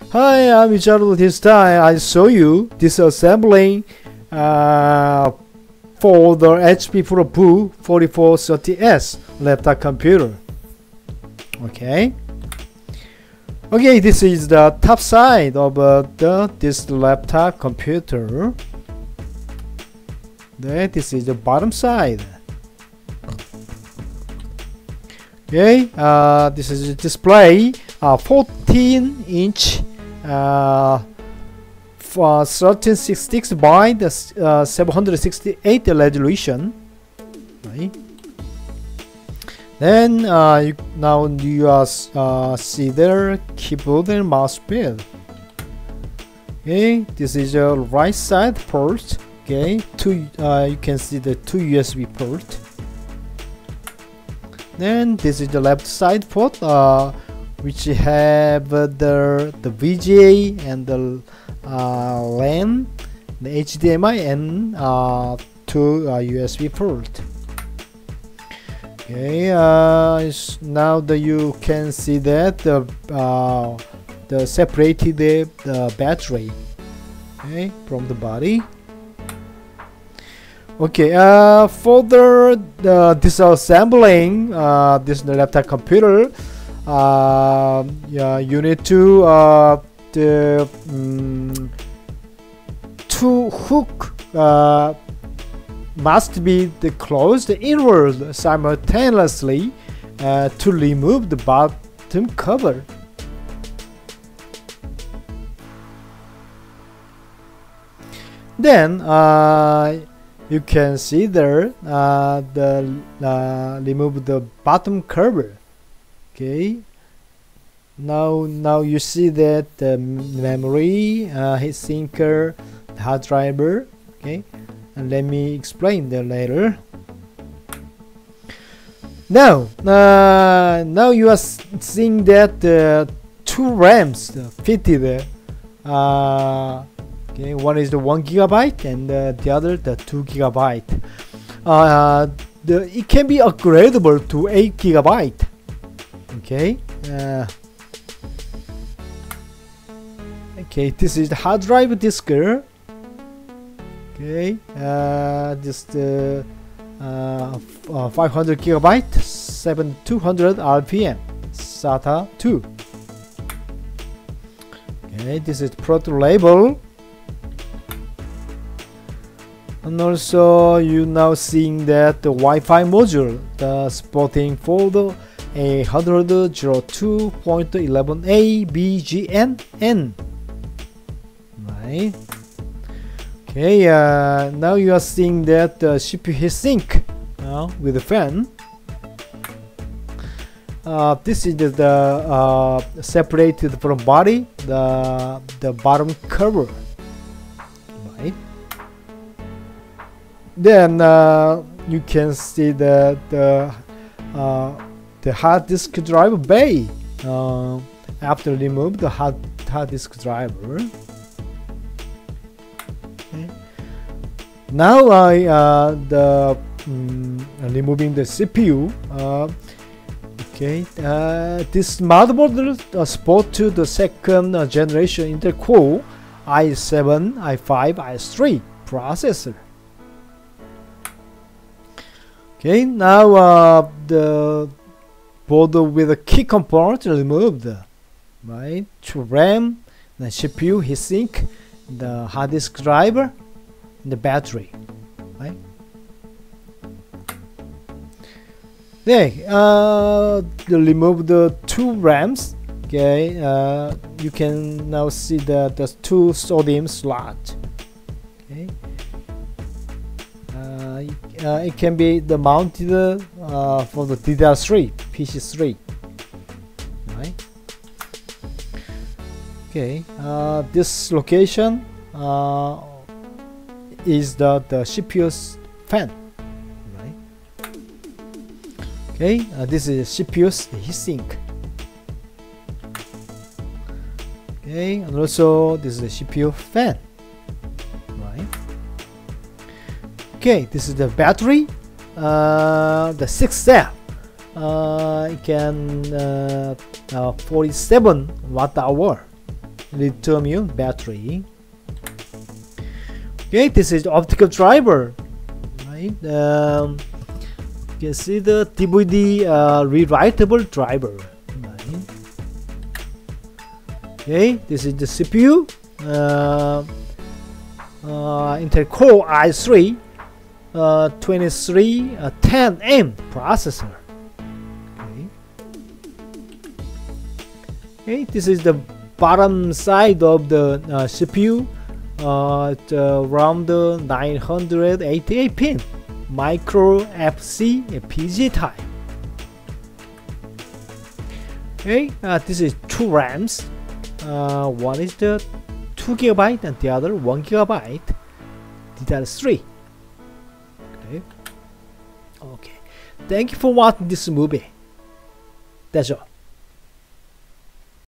Hi, I'm Untitled. This time I show you disassembling for the HP ProBook 4430S laptop computer. Okay, this is the top side of this laptop computer. This is the bottom side. Okay, this is a display, 14-inch, 1366 by the 768 resolution. Right. Then now you see their keyboard and mouse pad. Okay, this is a right side port. Okay, you can see the two USB port. Then this is the left side port, which have the VGA and the LAN, the HDMI, and two USB port. Okay, now you can see that the separated the battery, okay, from the body. Okay, for the disassembling this laptop computer, yeah, you need to two hook must be closed inward simultaneously to remove the bottom cover. Then you can see there remove the bottom cover. Okay, now you see that the memory, heatsink, hard driver. Okay, and let me explain that later. Now you are seeing that the two RAMs fitted. Okay, one is the 1 GB and the other the 2 GB. It can be upgradable to 8 GB. Okay. Okay, this is the hard drive disk. Okay, this 500 GB, 7200 RPM, SATA 2. Okay, this is product label. And also you now seeing that the Wi-Fi module, the supporting for the 102.11a BGNN. Right. Okay, now you are seeing that the CPU heatsink with the fan. This is the separated from body, the bottom cover. Right. Then you can see that the hard disk drive bay after remove the hard disk driver. Okay. Now removing the CPU. Okay, this motherboard support to the second generation Intel Core i7, i5, i3 processor. Okay, now the board with the key component removed, right? To RAM, the CPU, heatsink, the hard disk driver, and the battery, right? Okay, remove the two RAMs. Okay, you can now see the two SODIMM slots. Okay. It can be mounted for the DDR3 PC3, right? Okay, this location is the CPU's fan, right? Okay, this is CPU's heatsink. Okay, and also this is the CPU fan. Okay, this is the battery, the 6 cell. It can 47 watt hour. lithium battery. Okay, this is the optical driver. Right, you can see the DVD rewritable driver. Right. Okay, this is the CPU. Intel Core i3 2310M processor. Okay, this is the bottom side of the CPU. It's around 988 pin micro FC PG type. Okay, this is two RAMs. One is the 2 GB and the other 1 GB DDR3. Okay. Thank you for watching this movie. That's all.